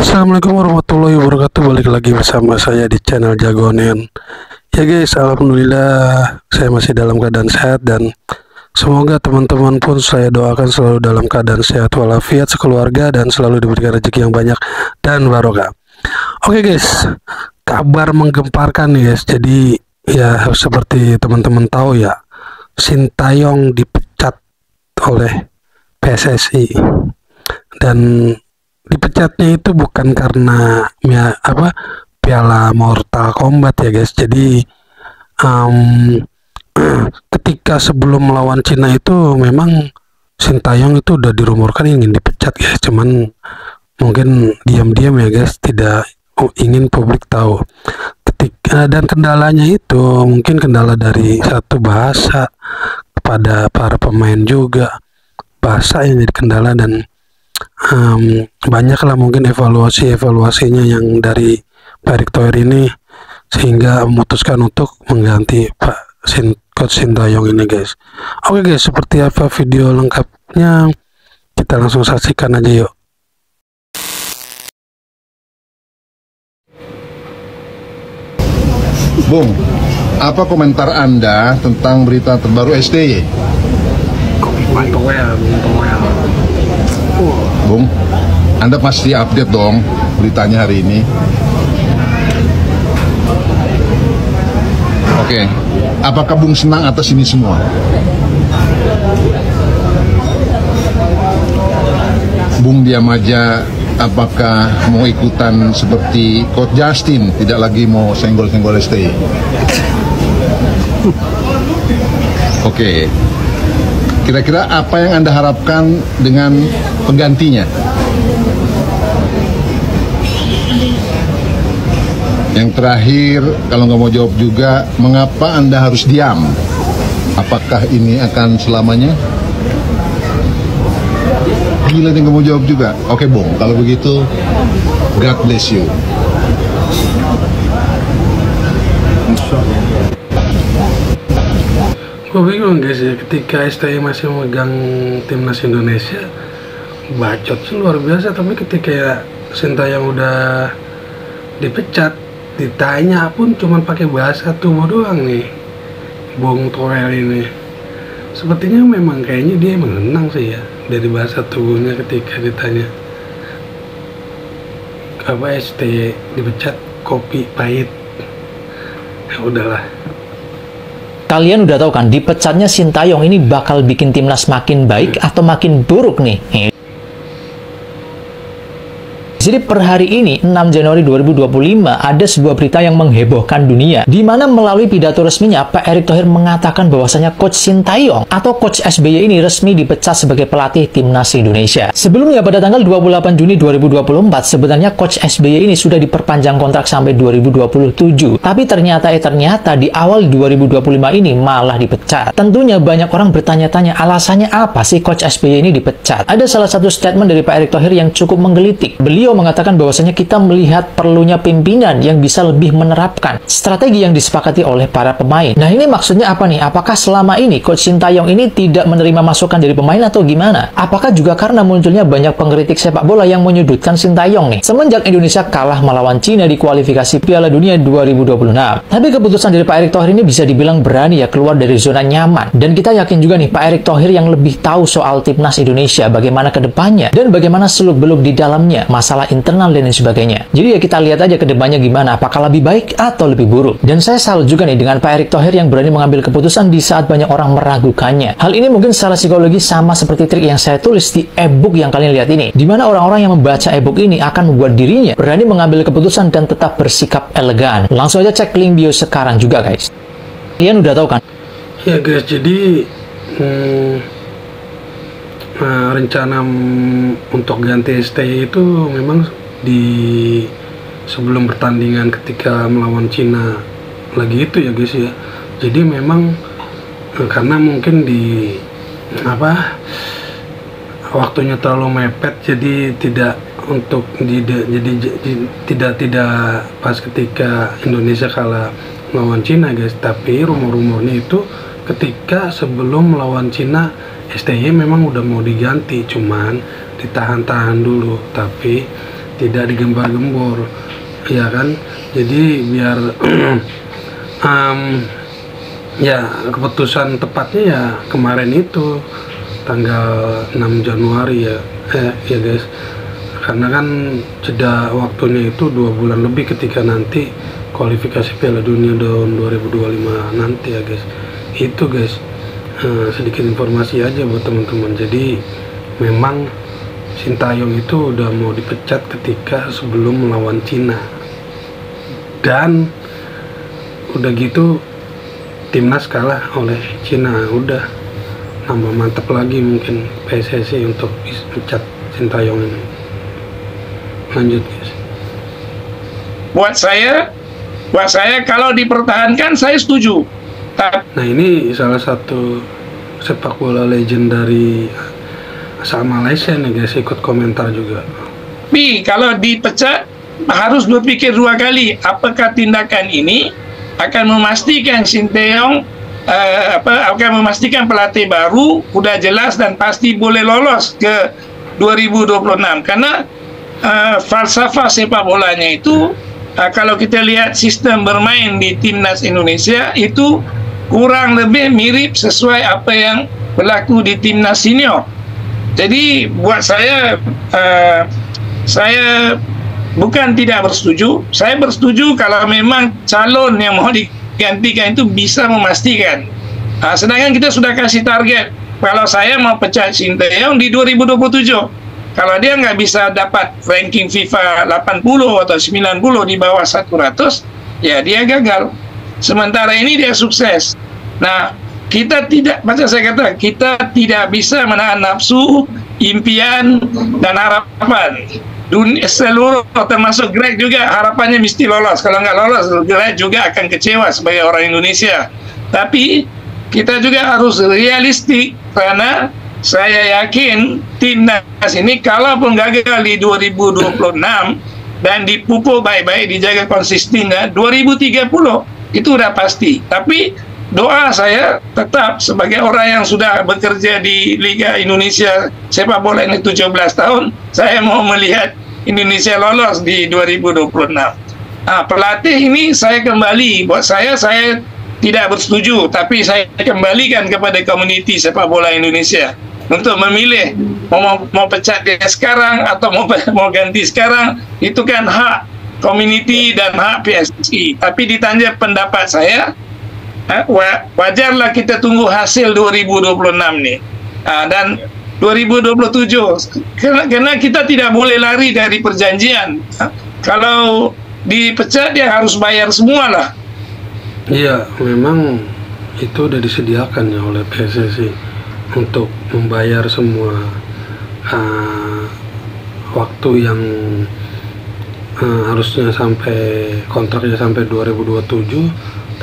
Assalamualaikum warahmatullahi wabarakatuh. Balik lagi bersama saya di channel Jagonen. Ya guys, alhamdulillah saya masih dalam keadaan sehat dan semoga teman-teman pun saya doakan selalu dalam keadaan sehat walafiat sekeluarga dan selalu diberikan rezeki yang banyak dan barokah. Oke guys, kabar menggemparkan nih guys. Jadi ya seperti teman-teman tahu ya, Sintayong dipecat oleh PSSI dan dipecatnya itu bukan karena Piala Mortal Kombat ya guys. Jadi ketika sebelum melawan Cina itu memang Sintayong itu udah dirumorkan ingin dipecat guys, cuman mungkin diam-diam ya guys, tidak ingin publik tahu. Dan kendalanya itu mungkin kendala dari satu bahasa kepada para pemain juga, bahasa yang jadi kendala, dan banyaklah mungkin evaluasinya yang dari Pak Erick Thohir ini sehingga memutuskan untuk mengganti Coach Sintayong ini guys. Oke guys, seperti apa video lengkapnya kita langsung saksikan aja yuk. Bung, apa komentar Anda tentang berita terbaru STY? Bung, Anda pasti update dong beritanya hari ini. Oke, apakah Bung senang atas ini semua? Bung diam aja, apakah mau ikutan seperti Coach Justin, tidak lagi mau senggol-senggol STY? Oke. Kira-kira apa yang Anda harapkan dengan penggantinya? Yang terakhir, kalau nggak mau jawab juga, mengapa Anda harus diam? Apakah ini akan selamanya? Gila nih, nggak mau jawab juga. Oke Bung, kalau begitu, God bless you. Gue bingung guys ya, ketika STY masih memegang timnas Indonesia, bacot sih luar biasa. Tapi ketika ya Sintayong udah dipecat, ditanya pun cuman pakai bahasa tubuh doang nih Bung Toel ini. Sepertinya memang kayaknya dia mengenang sih ya dari bahasa tubuhnya ketika ditanya apa STY dipecat, kopi pahit. Ya udahlah. Kalian udah tahu kan, dipecatnya Sintayong ini bakal bikin timnas makin baik atau makin buruk nih? Jadi per hari ini, 6 Januari 2025, ada sebuah berita yang menghebohkan dunia, di mana melalui pidato resminya, Pak Erick Thohir mengatakan bahwasanya Coach Sintayong atau Coach SBY ini resmi dipecat sebagai pelatih timnas Indonesia. Sebelumnya pada tanggal 28 Juni 2024, sebenarnya Coach SBY ini sudah diperpanjang kontrak sampai 2027. Tapi ternyata di awal 2025 ini malah dipecat. Tentunya banyak orang bertanya-tanya alasannya apa sih Coach SBY ini dipecat. Ada salah satu statement dari Pak Erick Thohir yang cukup menggelitik. Beliau mengatakan bahwasanya kita melihat perlunya pimpinan yang bisa lebih menerapkan strategi yang disepakati oleh para pemain. Nah, ini maksudnya apa nih? Apakah selama ini Coach Sintayong ini tidak menerima masukan dari pemain atau gimana? Apakah juga karena munculnya banyak pengkritik sepak bola yang menyudutkan Sintayong nih? Semenjak Indonesia kalah melawan Cina di kualifikasi Piala Dunia 2026. Tapi keputusan dari Pak Erick Thohir ini bisa dibilang berani ya keluar dari zona nyaman. Dan kita yakin juga nih Pak Erick Thohir yang lebih tahu soal timnas Indonesia, bagaimana ke depannya dan bagaimana seluk-beluk di dalamnya, masalah internal dan lain sebagainya. Jadi ya kita lihat aja ke depannya gimana, apakah lebih baik atau lebih buruk. Dan saya salut juga nih dengan Pak Erick Thohir yang berani mengambil keputusan di saat banyak orang meragukannya. Hal ini mungkin secara psikologi sama seperti trik yang saya tulis di e-book yang kalian lihat ini, di mana orang-orang yang membaca e-book ini akan membuat dirinya berani mengambil keputusan dan tetap bersikap elegan. Langsung aja cek link bio sekarang juga guys. Kalian udah tahu kan? Ya guys, jadi rencana untuk ganti STY itu memang di sebelum pertandingan ketika melawan Cina lagi itu ya guys ya. Jadi memang karena mungkin waktunya terlalu mepet, jadi tidak pas ketika Indonesia kalah melawan Cina guys. Tapi rumor-rumornya itu ketika sebelum melawan Cina STY memang udah mau diganti, cuman ditahan-tahan dulu. Tapi tidak digembar-gembor, ya kan? Jadi biar ya keputusan tepatnya ya kemarin itu tanggal 6 Januari ya guys, karena kan jeda waktunya itu 2 bulan lebih ketika nanti kualifikasi Piala Dunia tahun 2025 nanti ya guys. Itu guys, sedikit informasi aja buat teman-teman. Jadi memang Sintayong itu udah mau dipecat ketika sebelum melawan Cina, dan udah gitu timnas kalah oleh Cina. Udah nambah mantep lagi mungkin PSSI untuk pecat Sintayong ini. Lanjut guys. Buat saya kalau dipertahankan saya setuju. Nah, ini salah satu sepak bola legend dari asal Malaysia nih guys, ikut komentar juga. Tapi kalau dipecat harus berpikir 2 kali apakah tindakan ini akan memastikan Sintayong akan memastikan pelatih baru udah jelas dan pasti boleh lolos ke 2026. Karena falsafah sepak bolanya itu kalau kita lihat sistem bermain di timnas Indonesia itu kurang lebih mirip sesuai apa yang berlaku di timnas senior. Jadi buat saya bukan tidak bersetuju, saya bersetuju kalau memang calon yang mau digantikan itu bisa memastikan. Sedangkan kita sudah kasih target, kalau saya mau pecat Sintayong di 2027. Kalau dia nggak bisa dapat ranking FIFA 80 atau 90 di bawah 100, ya dia gagal. Sementara ini dia sukses. Nah, kita tidak, macam saya kata, kita tidak bisa menahan nafsu, impian, dan harapan. Seluruh, termasuk Greg juga, harapannya mesti lolos. Kalau nggak lolos, Greg juga akan kecewa sebagai orang Indonesia. Tapi kita juga harus realistik, karena saya yakin timnas ini kalaupun gagal di 2026 dan dipupuk baik-baik, dijaga konsistennya, 2030 itu udah pasti. Tapi doa saya tetap sebagai orang yang sudah bekerja di Liga Indonesia sepak bola ini 17 tahun, saya mau melihat Indonesia lolos di 2026. Pelatih ini saya kembali, buat saya tidak bersetuju, tapi saya kembalikan kepada komuniti sepak bola Indonesia untuk memilih mau pecat dia sekarang atau mau ganti sekarang. Itu kan hak komuniti dan hak PSSI. Tapi ditanya pendapat saya, wajarlah kita tunggu hasil 2026 nih, dan 2027, karena kita tidak boleh lari dari perjanjian. Kalau dipecat dia harus bayar semua lah. Iya, memang itu udah disediakan ya oleh PSSI untuk membayar semua waktu yang harusnya sampai kontraknya sampai 2027,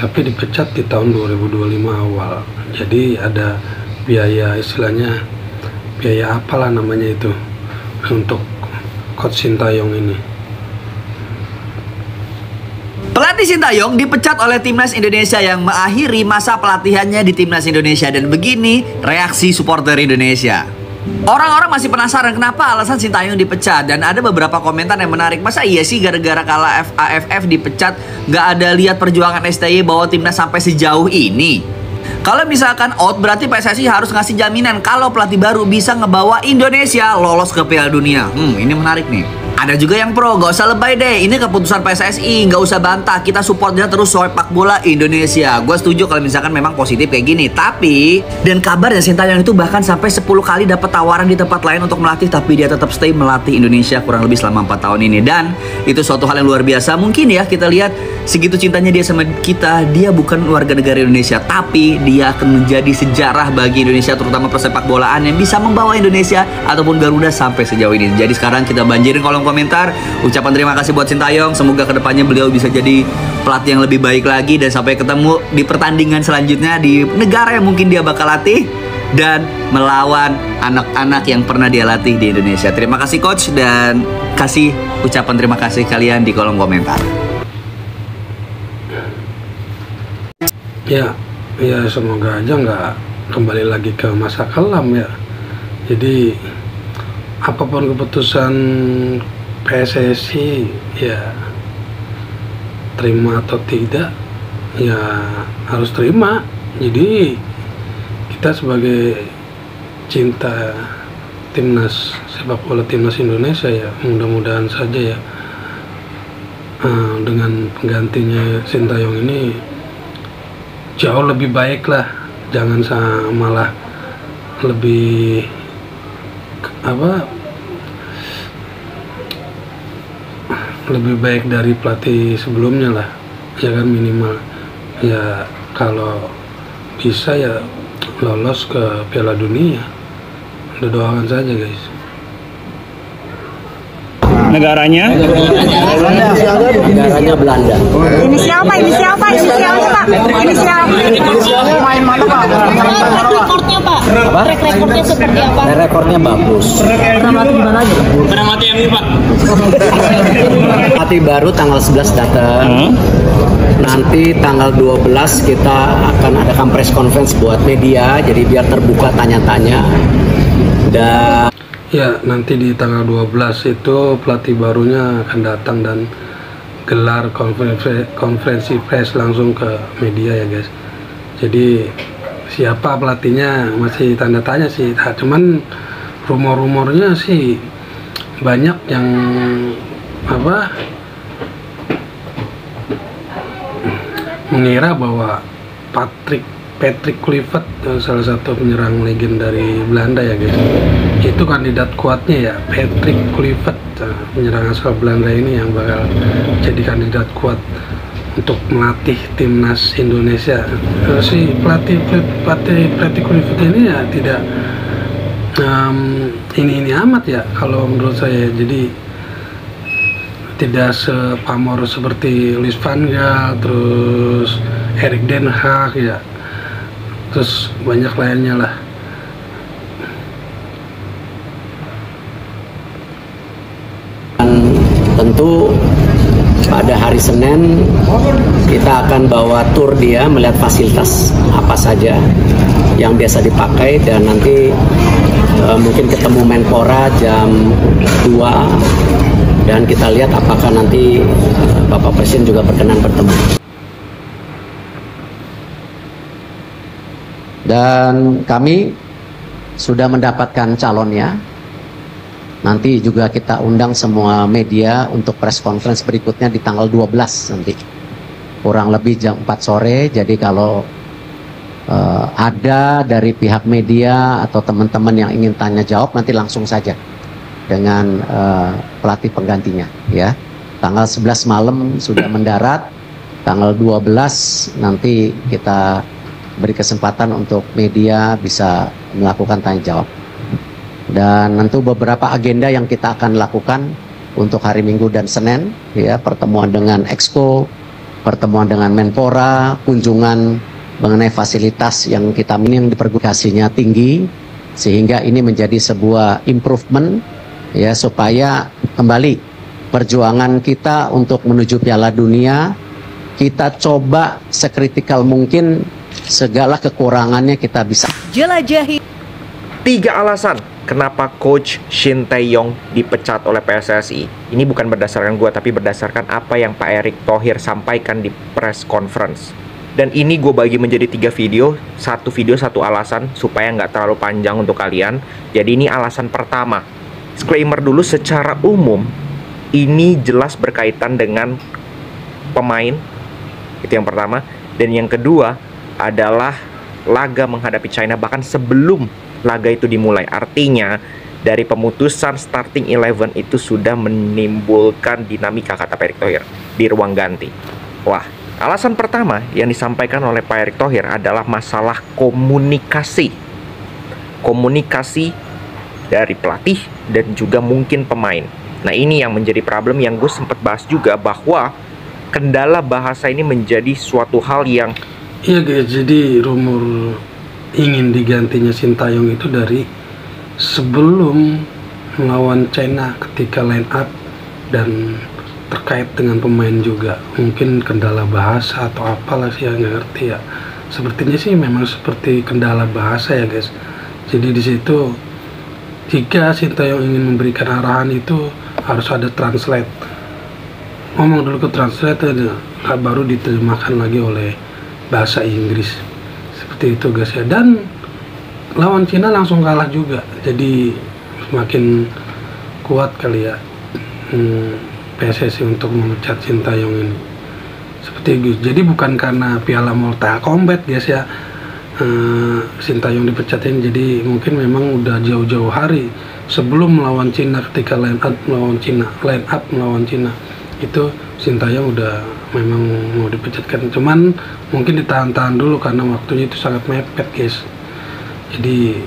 tapi dipecat di tahun 2025 awal. Jadi ada biaya, istilahnya biaya apalah namanya itu untuk Coach Sintayong ini. Pelatih Sintayong dipecat oleh Timnas Indonesia yang mengakhiri masa pelatihannya di Timnas Indonesia. Dan begini reaksi supporter Indonesia. Orang-orang masih penasaran kenapa alasan Sintayong dipecat. Dan ada beberapa komentar yang menarik. Masa iya sih gara-gara kalah AFF dipecat, nggak ada lihat perjuangan STY bawa timnas sampai sejauh ini? Kalau misalkan out, berarti PSSI harus ngasih jaminan kalau pelatih baru bisa ngebawa Indonesia lolos ke Piala Dunia. Ini menarik nih. Ada juga yang pro, gak usah lebay deh, ini keputusan PSSI, gak usah bantah, kita supportnya terus sepak bola Indonesia. Gue setuju kalau misalkan memang positif kayak gini. Tapi, dan kabarnya Sintayong itu bahkan sampai 10 kali dapat tawaran di tempat lain untuk melatih, tapi dia tetap stay melatih Indonesia kurang lebih selama 4 tahun ini. Dan itu suatu hal yang luar biasa. Mungkin ya kita lihat segitu cintanya dia sama kita, dia bukan warga negara Indonesia, tapi dia akan menjadi sejarah bagi Indonesia, terutama persepak bolaan yang bisa membawa Indonesia ataupun Garuda sampai sejauh ini. Jadi sekarang kita banjirin kolom komentar ucapan terima kasih buat Sintayong. Semoga kedepannya beliau bisa jadi pelatih yang lebih baik lagi, dan sampai ketemu di pertandingan selanjutnya di negara yang mungkin dia bakal latih dan melawan anak-anak yang pernah dia latih di Indonesia. Terima kasih coach, dan kasih ucapan terima kasih kalian di kolom komentar. Ya semoga aja nggak kembali lagi ke masa kelam ya. Jadi apapun keputusan PSSI ya terima atau tidak ya harus terima. Jadi kita sebagai cinta timnas sepak bola timnas Indonesia ya mudah-mudahan saja ya dengan penggantinya Sintayong ini jauh lebih baik lah, jangan malah lebih lebih baik dari pelatih sebelumnya lah ya kan, minimal ya kalau bisa ya lolos ke Piala Dunia. Udah doakan saja guys. Negaranya Belanda. Inisial Pak? Inisialnya Pak? Main mana Pak? Rekornya Pak? Rekornya seperti apa? Rekornya bagus. pernah mati yang ini Pak? Pelatih baru tanggal 11 datang. Nanti tanggal 12 kita akan adakan press conference buat media, jadi biar terbuka tanya-tanya. Dan Ya, nanti di tanggal 12 itu pelatih barunya akan datang dan gelar konferensi pers langsung ke media ya guys. Jadi siapa pelatihnya masih tanda tanya sih. Cuman rumor-rumornya sih banyak yang mengira bahwa Patrick Kluivert, salah satu penyerang legend dari Belanda ya guys, itu kandidat kuatnya ya. Patrick Kluivert, penyerang asal Belanda ini yang bakal jadi kandidat kuat untuk melatih timnas Indonesia. Si pelatih Kluivert ini ya tidak ini amat ya kalau menurut saya. Jadi tidak sepamor seperti Louis van Gaal, terus Erik ten Hag ya, terus banyak lainnya lah. tentu pada hari Senin kita akan bawa tur dia melihat fasilitas apa saja yang biasa dipakai, dan nanti mungkin ketemu Menpora jam 2 dan kita lihat apakah nanti Bapak Presiden juga berkenan bertemu. Dan kami sudah mendapatkan calonnya. Nanti juga kita undang semua media untuk press conference berikutnya di tanggal 12 nanti. Kurang lebih jam 4 sore. Jadi kalau ada dari pihak media atau teman-teman yang ingin tanya jawab, nanti langsung saja dengan pelatih penggantinya ya. Tanggal 11 malam sudah mendarat. Tanggal 12 nanti kita beri kesempatan untuk media bisa melakukan tanya jawab. Dan tentu beberapa agenda yang kita akan lakukan untuk hari Minggu dan Senin ya, pertemuan dengan Exco, pertemuan dengan Menpora, kunjungan mengenai fasilitas yang kita yang dipergulasinya tinggi, sehingga ini menjadi sebuah improvement ya, supaya kembali perjuangan kita untuk menuju Piala Dunia kita coba sekritikal mungkin, segala kekurangannya kita bisa Jelajahi. 3 alasan kenapa Coach Shin Tae-yong dipecat oleh PSSI. Ini bukan berdasarkan gua, tapi berdasarkan apa yang Pak Erick Thohir sampaikan di press conference. Dan ini gue bagi menjadi 3 video. Satu video, satu alasan, supaya nggak terlalu panjang untuk kalian. Jadi ini alasan pertama. Disclaimer dulu, secara umum ini jelas berkaitan dengan pemain. Itu yang pertama. Dan yang kedua adalah laga menghadapi China, bahkan sebelum laga itu dimulai. Artinya dari pemutusan starting 11 itu sudah menimbulkan dinamika, kata Pak Erick Thohir, di ruang ganti. Wah, alasan pertama yang disampaikan oleh Pak Erick Thohir adalah masalah komunikasi. Komunikasi dari pelatih dan juga mungkin pemain. Nah, ini yang menjadi problem yang gue sempat bahas juga, bahwa kendala bahasa ini menjadi suatu hal yang... Iya guys, jadi rumor ingin digantinya Shin Tae-yong itu dari sebelum melawan China ketika line up, dan terkait dengan pemain juga. Mungkin kendala bahasa atau apalah sih, nggak ngerti ya. Sepertinya sih memang seperti kendala bahasa ya guys. Jadi di situ jika Shin Tae-yong ingin memberikan arahan itu harus ada translate, ngomong dulu ke translate baru diterjemahkan lagi oleh bahasa Inggris, seperti itu guys ya. Dan lawan Cina langsung kalah juga, jadi semakin kuat kali ya PSSI untuk memecat Sintayong ini, seperti itu. Jadi bukan karena Piala Mortal Kombat guys ya Sintayong dipecat ini, jadi mungkin memang udah jauh-jauh hari sebelum melawan Cina, ketika line up melawan Cina itu Sintayong udah memang mau dipecatkan, cuman mungkin ditahan-tahan dulu karena waktunya itu sangat mepet guys. Jadi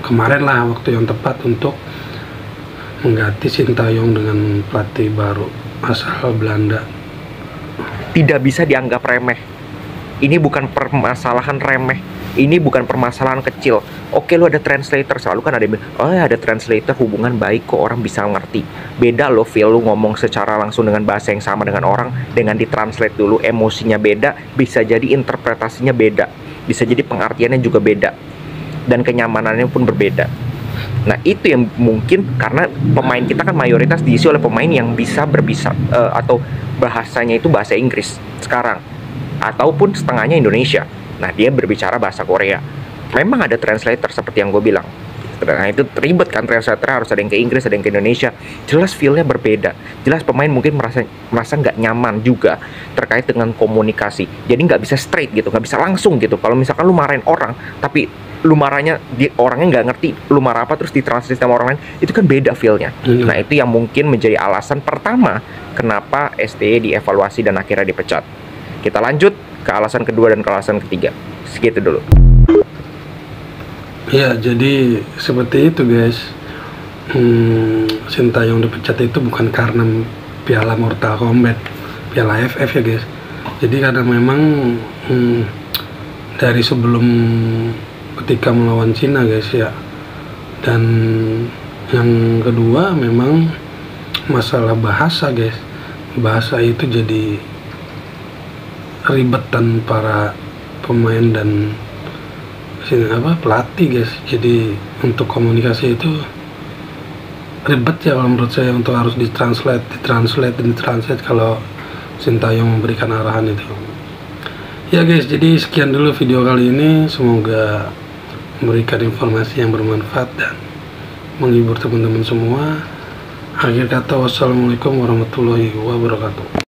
kemarin lah waktu yang tepat untuk mengganti Sintayong dengan pelatih baru asal Belanda. Tidak bisa dianggap remeh. Ini bukan permasalahan remeh. Ini bukan permasalahan kecil. Oke, lu ada translator, selalu kan ada yang bilang, oh ada translator, hubungan baik kok, orang bisa ngerti. Beda loh, Phil, lu ngomong secara langsung dengan bahasa yang sama dengan orang, dengan ditranslate dulu, emosinya beda, bisa jadi interpretasinya beda, bisa jadi pengertiannya juga beda, dan kenyamanannya pun berbeda. Nah, itu yang mungkin karena pemain kita kan mayoritas diisi oleh pemain yang bisa atau bahasanya itu bahasa Inggris sekarang, ataupun setengahnya Indonesia. Nah, dia berbicara bahasa Korea. Memang ada translator seperti yang gue bilang. Nah, itu ribet kan, translator harus ada yang ke Inggris, ada yang ke Indonesia. Jelas feel-nya berbeda. Jelas pemain mungkin merasa nggak nyaman juga terkait dengan komunikasi. Jadi nggak bisa straight gitu, nggak bisa langsung gitu. Kalau misalkan lu marahin orang, tapi lu marahnya orangnya nggak ngerti lu marah apa, terus ditranslate sama orang lain, itu kan beda feel-nya. Nah, itu yang mungkin menjadi alasan pertama kenapa STY dievaluasi dan akhirnya dipecat. Kita lanjut ke alasan kedua dan ke alasan ketiga. Segitu dulu. Ya, jadi seperti itu guys. Sintayong dipecat itu bukan karena Piala Mortal Kombat, Piala AFF ya guys. Jadi karena memang dari sebelum ketika melawan Cina guys ya. Dan yang kedua memang masalah bahasa guys. Bahasa itu jadi ribetan para pemain dan pelatih guys. Jadi untuk komunikasi itu ribet ya kalau menurut saya, untuk harus ditranslate kalau Sintayong memberikan arahan itu. Ya guys, jadi sekian dulu video kali ini, semoga memberikan informasi yang bermanfaat dan menghibur teman-teman semua. Akhir kata, wassalamualaikum warahmatullahi wabarakatuh.